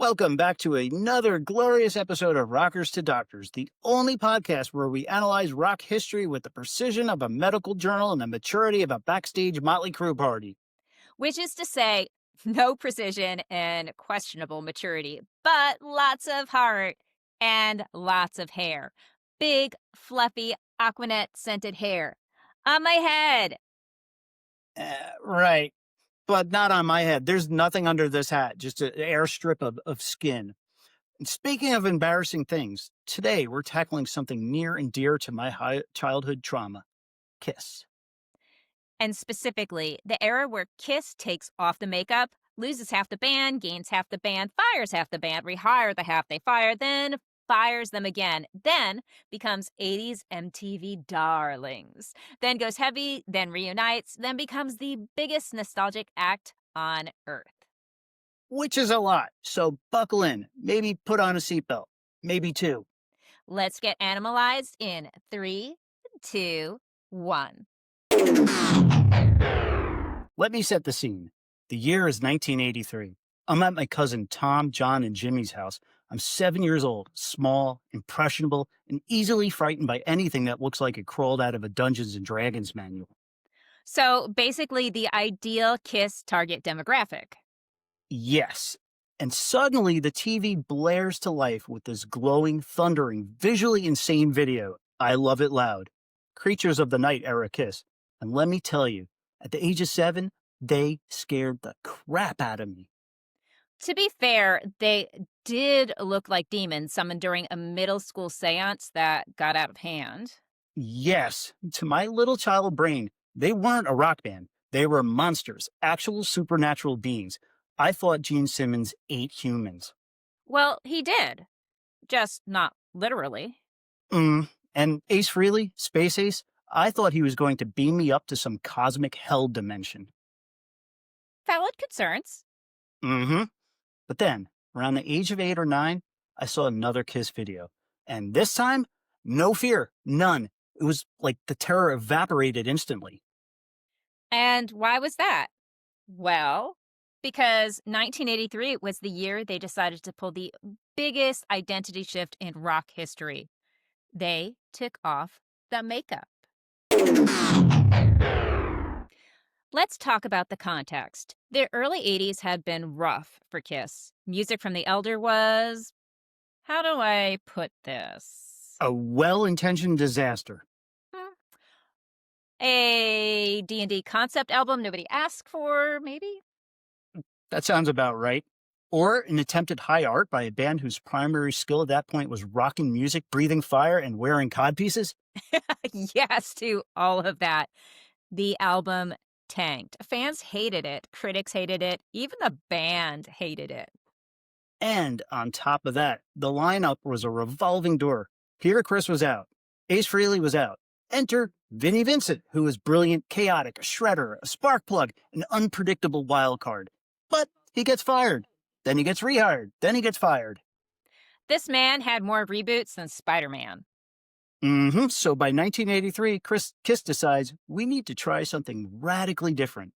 Welcome back to another glorious episode of Rockers to Doctors, the only podcast where we analyze rock history with the precision of a medical journal and the maturity of a backstage Motley Crue party. Which is to say, no precision and questionable maturity, but lots of heart and lots of hair. Big, fluffy, Aquanet scented hair. On my head. Right, but not on my head. There's nothing under this hat, just an airstrip of skin. And speaking of embarrassing things, today we're tackling something near and dear to my childhood trauma, Kiss. And specifically, the era where Kiss takes off the makeup, loses half the band, gains half the band, fires half the band, rehire the half they fire, then fires them again, then becomes 80s MTV darlings, then goes heavy, then reunites, then becomes the biggest nostalgic act on Earth. Which is a lot, so buckle in, maybe put on a seatbelt, maybe two. Let's get animalized in 3, 2, 1. Let me set the scene. The year is 1983. I'm at my cousin Tom, John, and Jimmy's house. I'm 7 years old, small, impressionable, and easily frightened by anything that looks like it crawled out of a Dungeons and Dragons manual. So basically, the ideal Kiss target demographic. Yes. And suddenly the TV blares to life with this glowing, thundering, visually insane video. I love it loud. Creatures of the Night era Kiss. And let me tell you, at the age of 7, they scared the crap out of me. To be fair, they did look like demons summoned during a middle school seance that got out of hand. Yes, to my little child brain, they weren't a rock band. They were monsters, actual supernatural beings. I thought Gene Simmons ate humans. Well, he did. Just not literally. And Ace Frehley, Space Ace, I thought he was going to beam me up to some cosmic hell dimension. Valid concerns. But then, around the age of 8 or 9, I saw another Kiss video. And this time, no fear, none. It was like the terror evaporated instantly. And why was that? Well, because 1983 was the year they decided to pull the biggest identity shift in rock history. They took off the makeup. Let's talk about the context. The early 80s had been rough for Kiss. Music from the Elder was, how do I put this? A well-intentioned disaster. A D&D concept album nobody asked for, maybe? That sounds about right. Or an attempted high art by a band whose primary skill at that point was rocking music, breathing fire, and wearing codpieces? Yes to all of that. The album tanked. Fans hated it. Critics hated it. Even the band hated it. And on top of that, the lineup was a revolving door. Peter Criss was out. Ace Frehley was out. Enter Vinnie Vincent, who was brilliant, chaotic, a shredder, a spark plug, an unpredictable wild card. But he gets fired. Then he gets rehired. Then he gets fired. This man had more reboots than Spider-Man. So by 1983, Kiss decides we need to try something radically different.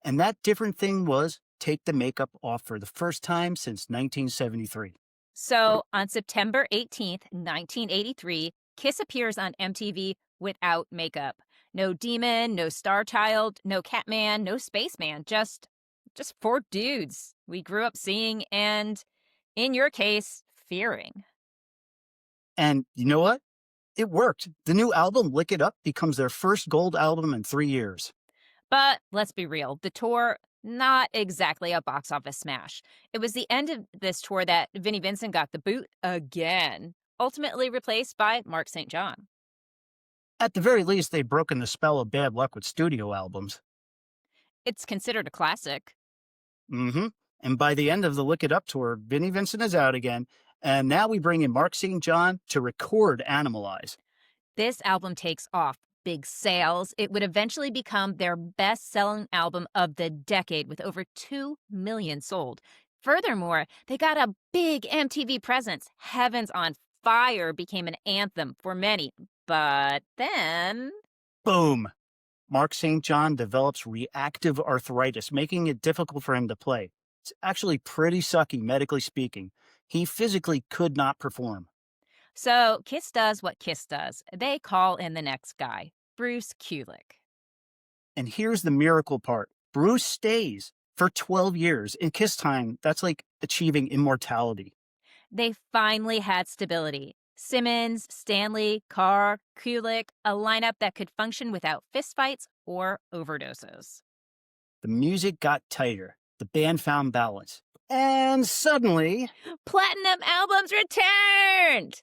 And that different thing was take the makeup off for the first time since 1973. So on September 18th, 1983, Kiss appears on MTV without makeup. No demon, no star child, no Catman, no spaceman, just 4 dudes we grew up seeing and, in your case, fearing. And you know what? It worked. The new album, Lick It Up, becomes their first gold album in 3 years. But let's be real, the tour, not exactly a box office smash. It was the end of this tour that Vinnie Vincent got the boot again, ultimately replaced by Mark St. John. At the very least, they've broken the spell of bad luck with studio albums. It's considered a classic. And by the end of the Lick It Up tour, Vinnie Vincent is out again, and now we bring in Mark St. John to record Animalize. This album takes off. Big sales. It would eventually become their best-selling album of the decade with over 2 million sold. Furthermore, they got a big MTV presence. Heavens on Fire became an anthem for many. But then... Boom! Mark St. John develops reactive arthritis, making it difficult for him to play. It's actually pretty sucky, medically speaking. He physically could not perform. So Kiss does what Kiss does. They call in the next guy, Bruce Kulick. And here's the miracle part: Bruce stays for 12 years. In Kiss time, that's like achieving immortality. They finally had stability. Simmons, Stanley, Carr, Kulick, a lineup that could function without fistfights or overdoses. The music got tighter. The band found balance. And suddenly, Platinum albums returned!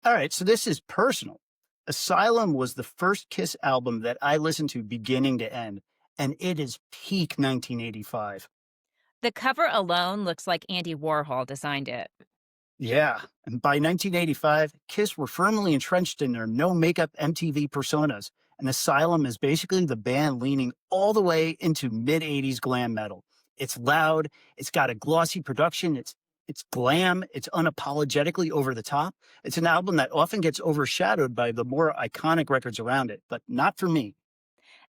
all right, so this is personal. Asylum was the first Kiss album that I listened to beginning to end, and it is peak 1985. The cover alone looks like Andy Warhol designed it. Yeah, and by 1985, Kiss were firmly entrenched in their no makeup MTV personas, and Asylum is basically the band leaning all the way into mid 80s glam metal. It's loud, it's got a glossy production, it's glam, it's unapologetically over the top. It's an album that often gets overshadowed by the more iconic records around it, but not for me.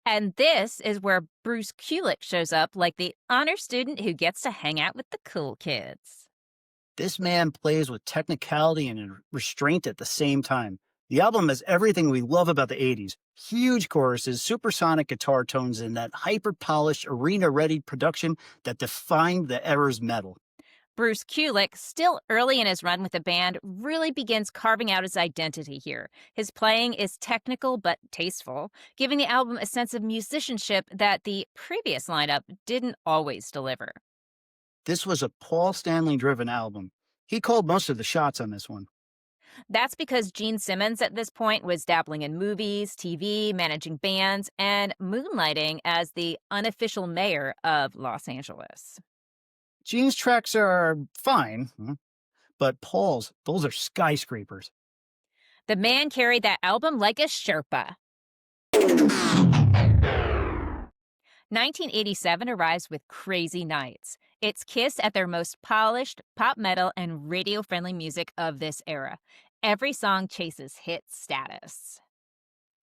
And this is where Bruce Kulick shows up like the honor student who gets to hang out with the cool kids. This man plays with technicality and restraint at the same time. The album has everything we love about the 80s: huge choruses, supersonic guitar tones, and that hyper polished, arena ready production that defined the era's metal. Bruce Kulick, still early in his run with the band, really begins carving out his identity here. His playing is technical but tasteful, giving the album a sense of musicianship that the previous lineup didn't always deliver. This was a Paul Stanley driven album. He called most of the shots on this one. That's because Gene Simmons at this point was dabbling in movies, TV, managing bands, and moonlighting as the unofficial mayor of Los Angeles. Gene's tracks are fine, but Paul's, those are skyscrapers. The man carried that album like a Sherpa. 1987 arrives with Crazy Nights. It's Kiss at their most polished, pop metal and radio-friendly music of this era. Every song chases hit status.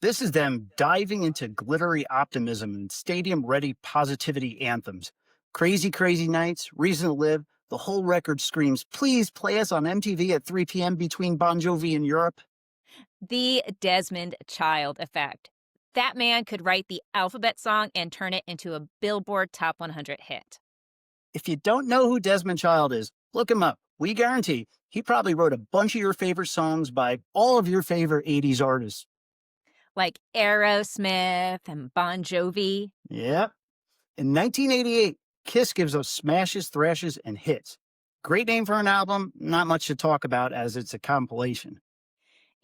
This is them diving into glittery optimism and stadium-ready positivity anthems. Crazy, Crazy Nights, Reason to Live, the whole record screams, please play us on MTV at 3 p.m. between Bon Jovi and Europe. The Desmond Child effect. That man could write the alphabet song and turn it into a Billboard Top 100 hit. If you don't know who Desmond Child is, look him up. We guarantee he probably wrote a bunch of your favorite songs by all of your favorite 80s artists. Like Aerosmith and Bon Jovi. Yep. In 1988, Kiss gives us smashes, thrashes, and hits. Great name for an album, not much to talk about as it's a compilation.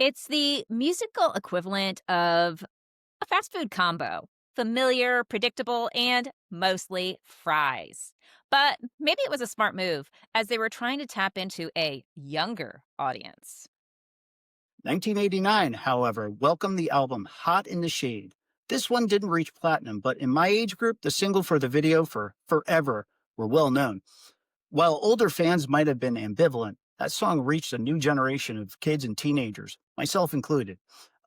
It's the musical equivalent of a fast food combo. Familiar, predictable, and mostly fries. But maybe it was a smart move, as they were trying to tap into a younger audience. 1989, however, welcomed the album Hot in the Shade. This one didn't reach platinum, but in my age group, the single for the video for Forever were well known. While older fans might have been ambivalent, that song reached a new generation of kids and teenagers, myself included.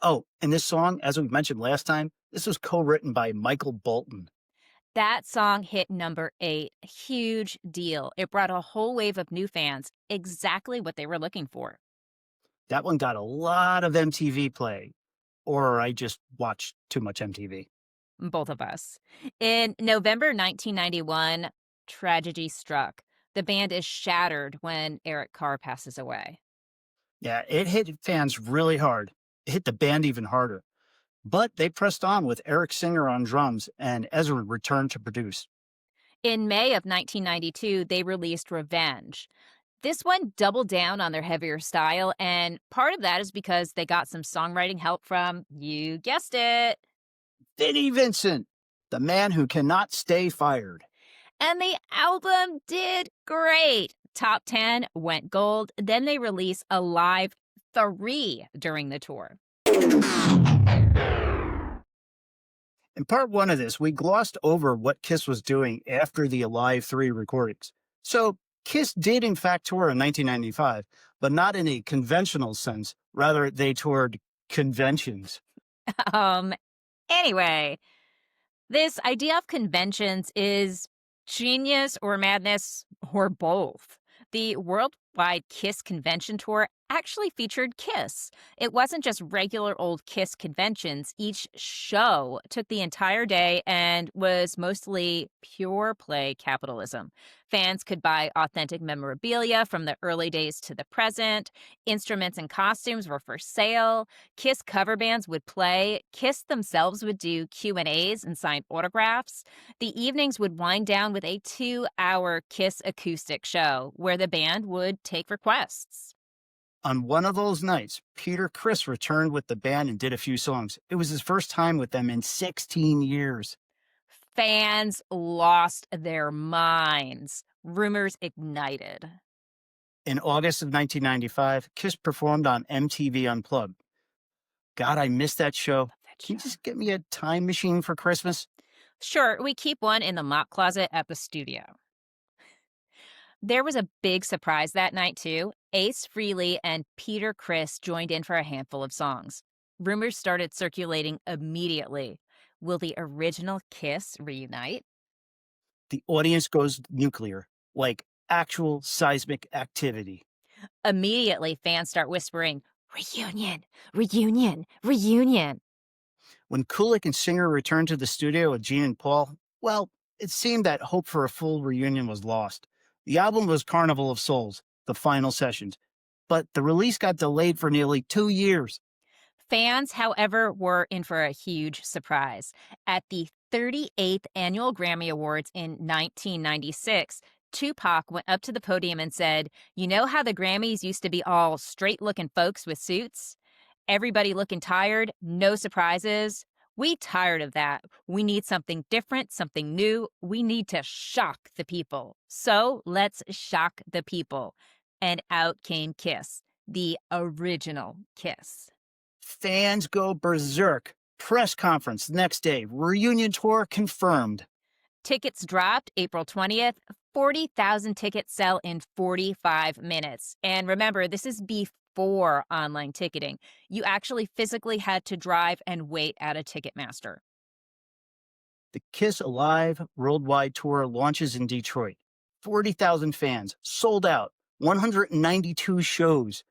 Oh, and this song, as we mentioned last time, this was co-written by Michael Bolton. That song hit number 8. Huge deal. It brought a whole wave of new fans, exactly what they were looking for. That one got a lot of MTV play, or I just watched too much MTV. Both of us. In November 1991, tragedy struck. The band is shattered when Eric Carr passes away. Yeah, it hit fans really hard. It hit the band even harder. But they pressed on with Eric Singer on drums, and Ezra returned to produce. In May of 1992, they released Revenge. This one doubled down on their heavier style, and part of that is because they got some songwriting help from, you guessed it, Vinnie Vincent, the man who cannot stay fired. and the album did great. Top 10 went gold. Then they released a live 3 during the tour. In part 1 of this, we glossed over what Kiss was doing after the Alive 3 recordings. So Kiss did in fact tour in 1995, but not in a conventional sense. Rather, they toured conventions. Anyway, This idea of conventions is genius or madness or both. The worldwide Kiss convention tour actually featured Kiss. It wasn't just regular old Kiss conventions. Each show took the entire day and was mostly pure play capitalism. Fans could buy authentic memorabilia from the early days to the present. Instruments and costumes were for sale. Kiss cover bands would play. Kiss themselves would do Q&As and sign autographs. The evenings would wind down with a 2-hour Kiss acoustic show where the band would take requests. On one of those nights, Peter Criss returned with the band and did a few songs. It was his first time with them in 16 years. Fans lost their minds. Rumors ignited. In August of 1995, Kiss performed on MTV Unplugged. God, I missed that show. Can you just get me a time machine for Christmas? Sure, we keep one in the mop closet at the studio. There was a big surprise that night, too. Ace Frehley and Peter Criss joined in for a handful of songs. Rumors started circulating immediately. Will the original Kiss reunite? The audience goes nuclear, like actual seismic activity. Immediately, fans start whispering, reunion, reunion, reunion. When Kulick and Singer returned to the studio with Gene and Paul, well, it seemed that hope for a full reunion was lost. The album was Carnival of Souls, the final sessions, but the release got delayed for nearly 2 years. Fans, however, were in for a huge surprise. At the 38th Annual Grammy Awards in 1996, Tupac went up to the podium and said, "You know how the Grammys used to be all straight-looking folks with suits? Everybody looking tired, no surprises. We tired of that. We need something different, something new. We need to shock the people. So let's shock the people." And out came Kiss, the original Kiss. Fans go berserk. Press conference next day. Reunion tour confirmed. Tickets dropped April 20th. 40,000 tickets sell in 45 minutes. And remember, this is before online ticketing. You actually physically had to drive and wait at a Ticketmaster. The Kiss Alive worldwide tour launches in Detroit. 40,000 fans, sold out, 192 shows,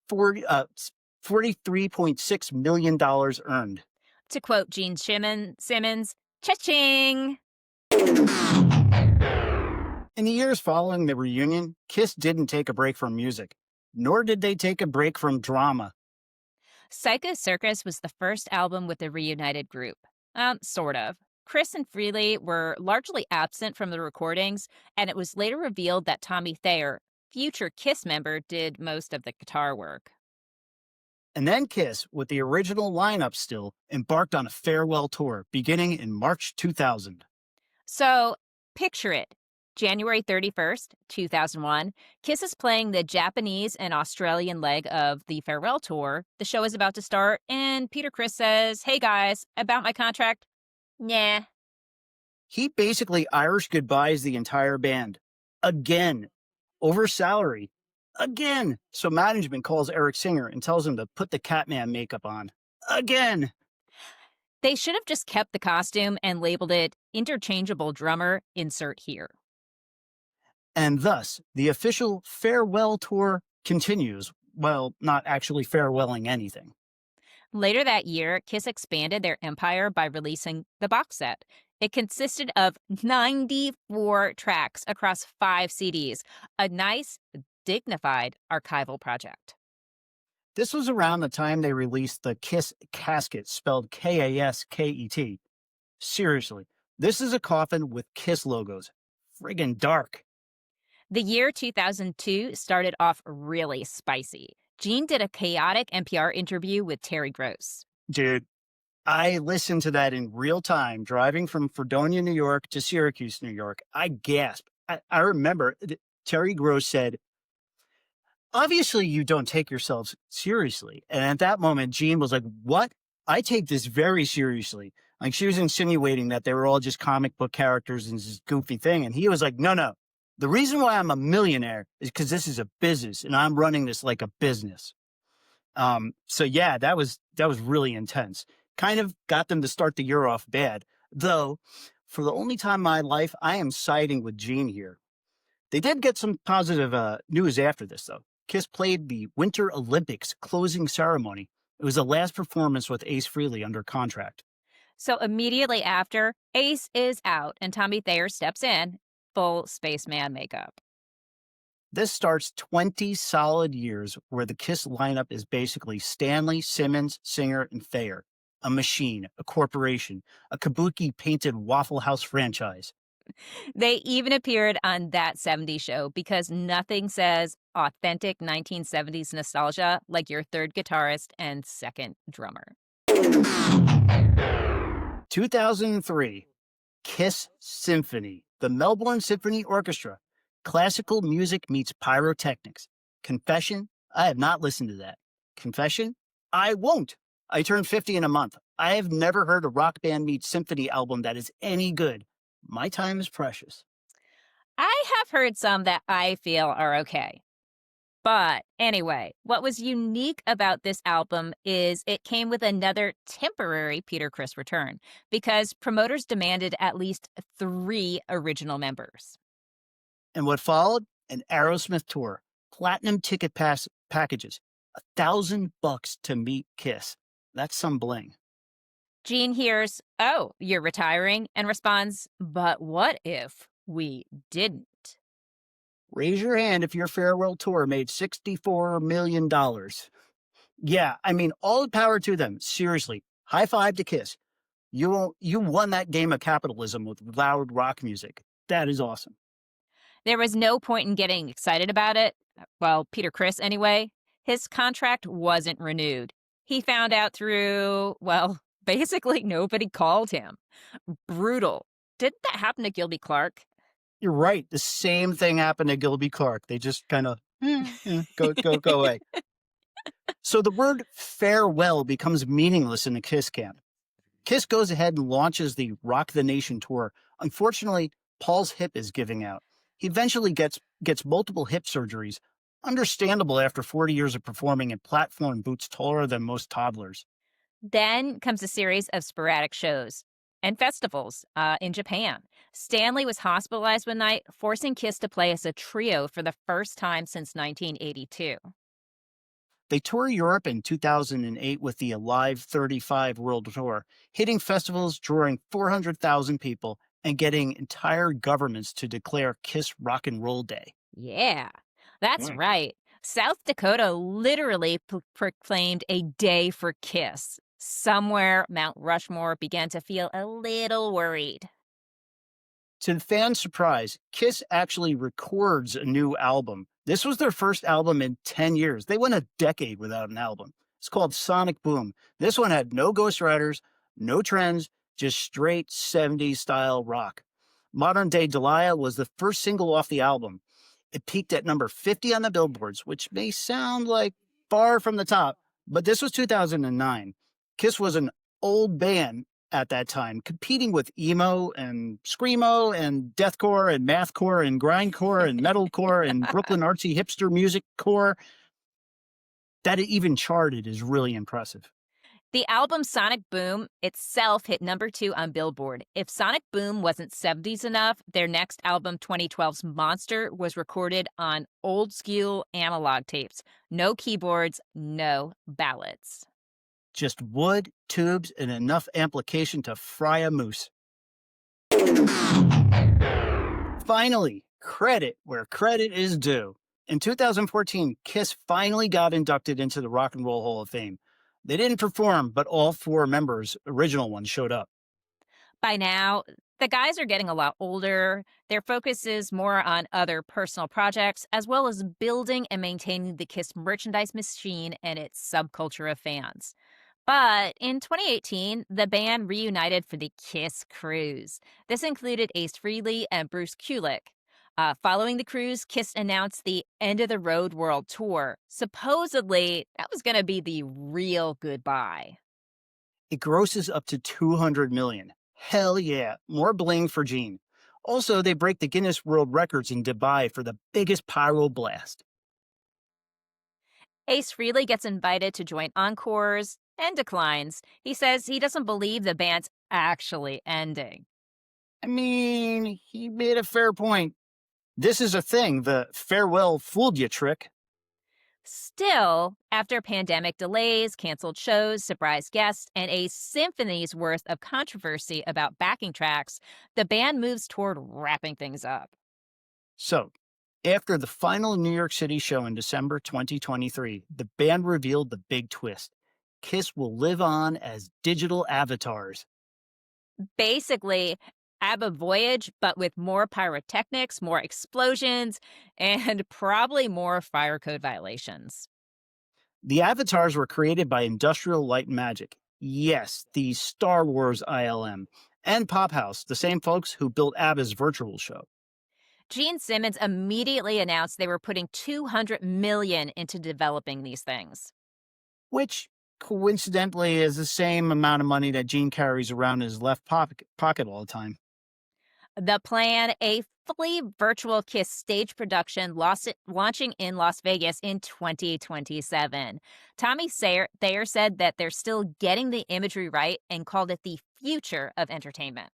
$43.6 million earned. To quote Gene Simmons, cha-ching! In the years following the reunion, Kiss didn't take a break from music, nor did they take a break from drama. Psycho Circus was the first album with the reunited group. Sort of. Criss and Frehley were largely absent from the recordings, and it was later revealed that Tommy Thayer, future Kiss member, did most of the guitar work. And then Kiss, with the original lineup still, embarked on a farewell tour beginning in March 2000. So, picture it. January 31st, 2001, Kiss is playing the Japanese and Australian leg of the farewell tour. The show is about to start, and Peter Criss says, "Hey guys, about my contract? Nah." He basically Irish goodbyes the entire band. Again. Over salary. Again. So management calls Eric Singer and tells him to put the Catman makeup on. Again. They should have just kept the costume and labeled it interchangeable drummer, insert here. And thus, the official farewell tour continues, while not actually farewelling anything. Later that year, Kiss expanded their empire by releasing the box set. It consisted of 94 tracks across 5 CDs, a nice, dignified archival project. This was around the time they released the Kiss casket, spelled Kasket. Seriously, this is a coffin with Kiss logos. Friggin' dark. The year 2002 started off really spicy. Gene did a chaotic NPR interview with Terry Gross. Dude, I listened to that in real time, driving from Fredonia, New York to Syracuse, New York. I gasped. I remember Terry Gross said, "Obviously, you don't take yourselves seriously." And at that moment, Gene was like, "What? I take this very seriously." Like, she was insinuating that they were all just comic book characters and this goofy thing. And he was like, no. The reason why I'm a millionaire is because this is a business and I'm running this like a business. So yeah, that was really intense. Kind of got them to start the year off bad. Though, for the only time in my life, I am siding with Gene here. They did get some positive news after this, though. Kiss played the Winter Olympics closing ceremony. It was the last performance with Ace Frehley under contract. So immediately after, Ace is out and Tommy Thayer steps in, full spaceman makeup. This starts 20 solid years where the Kiss lineup is basically Stanley, Simmons, Singer, and Thayer. A machine, a corporation, a kabuki painted Waffle House franchise. They even appeared on That 70s Show because nothing says authentic 1970s nostalgia like your third guitarist and second drummer. 2003, Kiss Symphony, the Melbourne Symphony Orchestra. Classical music meets pyrotechnics. Confession? I have not listened to that. Confession? I won't. I turned 50 in a month. I have never heard a rock band meet symphony album that is any good. My time is precious. I have heard some that I feel are okay. But anyway, what was unique about this album is it came with another temporary Peter Criss return because promoters demanded at least 3 original members. And what followed? An Aerosmith tour, platinum ticket packages, $1,000 to meet Kiss. That's some bling. Gene hears, "Oh, you're retiring," and responds, "But what if we didn't?" Raise your hand if your farewell tour made $64 million. Yeah, I mean, all the power to them. Seriously, high five to Kiss. You won that game of capitalism with loud rock music. That is awesome. There was no point in getting excited about it. Well, Peter Criss anyway. His contract wasn't renewed. He found out through, well, basically nobody called him. Brutal. Didn't that happen to Gilby Clarke? You're right. The same thing happened to Gilby Clarke. They just kind of go away. So the word farewell becomes meaningless in the Kiss camp. Kiss goes ahead and launches the Rock the Nation tour. Unfortunately, Paul's hip is giving out. He eventually gets multiple hip surgeries. Understandable after 40 years of performing in platform boots taller than most toddlers. Then comes a series of sporadic shows and festivals in Japan. Stanley was hospitalized one night, forcing Kiss to play as a trio for the first time since 1982. They tour Europe in 2008 with the Alive 35 World Tour, hitting festivals, drawing 400,000 people, and getting entire governments to declare Kiss Rock and Roll Day. Yeah, that's right. South Dakota literally proclaimed a day for Kiss. Somewhere, Mount Rushmore began to feel a little worried. To the fans' surprise, Kiss actually records a new album. This was their first album in 10 years. They went a decade without an album. It's called Sonic Boom. This one had no ghostwriters, no trends, just straight 70s style rock. Modern Day Delilah was the first single off the album. It peaked at number 50 on the billboards, which may sound like far from the top, but this was 2009. Kiss was an old band at that time, competing with emo and screamo and deathcore and mathcore and grindcore and metalcore and Brooklyn artsy hipster music core. That it even charted is really impressive. The album Sonic Boom itself hit number 2 on Billboard. If Sonic Boom wasn't 70s enough, their next album, 2012's Monster, was recorded on old school analog tapes. No keyboards, no ballads. Just wood, tubes, and enough amplification to fry a moose. Finally, credit where credit is due. In 2014, Kiss finally got inducted into the Rock and Roll Hall of Fame. They didn't perform, but all 4 members, original ones, showed up. By now, the guys are getting a lot older. Their focus is more on other personal projects, as well as building and maintaining the Kiss merchandise machine and its subculture of fans. But in 2018, the band reunited for the Kiss Cruise. This included Ace Frehley and Bruce Kulick. Following the cruise, Kiss announced the End of the Road World Tour. Supposedly, that was going to be the real goodbye. It grosses up to $200 million. Hell yeah, more bling for Gene. Also, they break the Guinness World Records in Dubai for the biggest pyro blast. Ace Frehley gets invited to join Encores. and declines. He says he doesn't believe the band's actually ending. I mean, he made a fair point. This is a thing, the farewell fooled you trick. Still, after pandemic delays, canceled shows, surprise guests, and a symphony's worth of controversy about backing tracks, the band moves toward wrapping things up. So, after the final New York City show in December 2023, the band revealed the big twist. Kiss will live on as digital avatars. Basically, ABBA Voyage, but with more pyrotechnics, more explosions, and probably more fire code violations. The avatars were created by Industrial Light and Magic. Yes, the Star Wars ILM. And Pophouse, the same folks who built ABBA's virtual show. Gene Simmons immediately announced they were putting $200 million into developing these things. Which, coincidentally, is the same amount of money that Gene carries around in his left pocket all the time. The plan, a fully virtual Kiss stage production launching in Las Vegas in 2027. Tommy Thayer said that they're still getting the imagery right and called it the future of entertainment.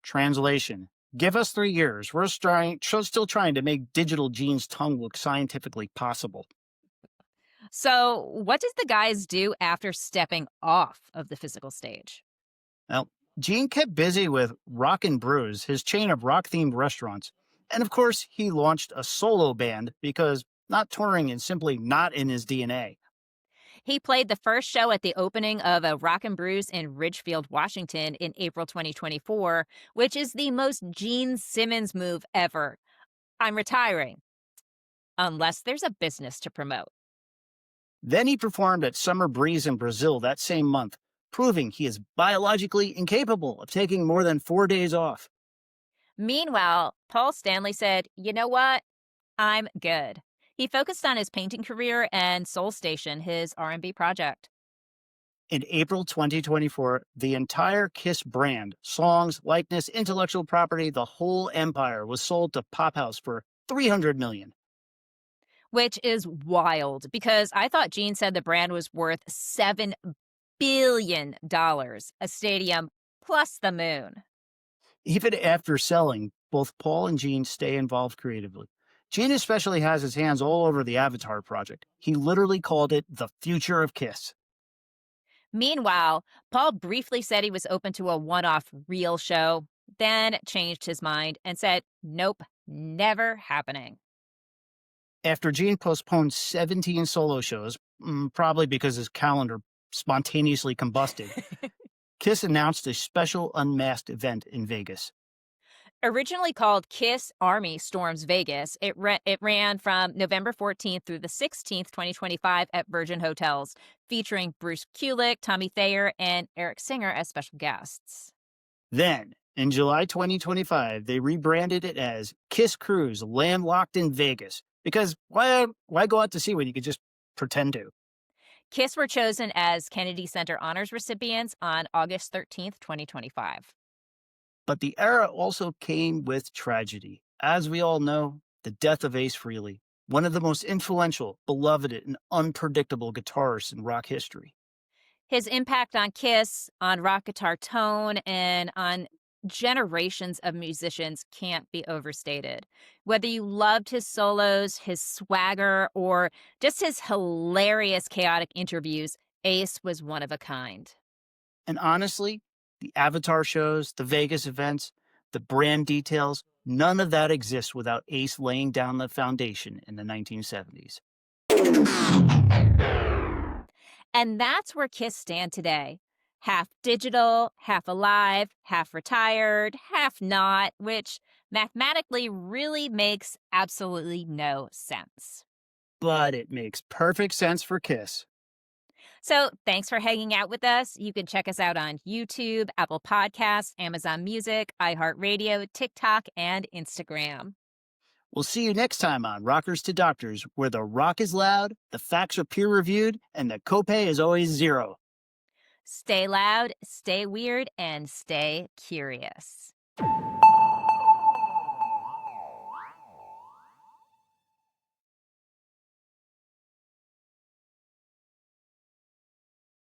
Translation. Give us 3 years. We're still trying to make digital Gene's tongue look scientifically possible. So, what does the guys do after stepping off of the physical stage? Well, Gene kept busy with Rock and Brews, his chain of rock-themed restaurants. And of course, he launched a solo band because not touring is simply not in his DNA. He played the first show at the opening of a Rock and Brews in Ridgefield, Washington in April 2024, which is the most Gene Simmons move ever. I'm retiring. Unless there's a business to promote. Then he performed at Summer Breeze in Brazil that same month, proving he is biologically incapable of taking more than 4 days off. Meanwhile, Paul Stanley said, "You know what? I'm good." He focused on his painting career and Soul Station, his R&B project. In April 2024, the entire Kiss brand, songs, likeness, intellectual property, the whole empire was sold to Pophouse for $300 million. Which is wild because I thought Gene said the brand was worth $7 billion, a stadium plus the moon. Even after selling, both Paul and Gene stay involved creatively. Gene especially has his hands all over the Avatar project. He literally called it the future of Kiss. Meanwhile, Paul briefly said he was open to a one-off real show, then changed his mind and said, nope, never happening. After Gene postponed 17 solo shows, probably because his calendar spontaneously combusted, Kiss announced a special Unmasked event in Vegas. Originally called Kiss Army Storms Vegas, it ran from November 14th through the 16th, 2025 at Virgin Hotels, featuring Bruce Kulick, Tommy Thayer, and Eric Singer as special guests. Then, in July 2025, they rebranded it as Kiss Cruise Landlocked in Vegas. Because why go out to sea when you could just pretend to? Kiss were chosen as Kennedy Center Honors recipients on August 13th, 2025. But the era also came with tragedy. As we all know, the death of Ace Frehley, one of the most influential, beloved, and unpredictable guitarists in rock history. His impact on Kiss, on rock guitar tone, and on generations of musicians can't be overstated. Whether you loved his solos, his swagger, or just his hilarious, chaotic interviews, Ace was one of a kind. And honestly, the Avatar shows, the Vegas events, the brand details, none of that exists without Ace laying down the foundation in the 1970s. And that's where Kiss stand today. Half digital, half alive, half retired, half not, which mathematically really makes absolutely no sense. But it makes perfect sense for Kiss. So thanks for hanging out with us. You can check us out on YouTube, Apple Podcasts, Amazon Music, iHeartRadio, TikTok, and Instagram. We'll see you next time on Rockers to Doctors, where the rock is loud, the facts are peer-reviewed, and the copay is always zero. Stay loud, stay weird, and stay curious.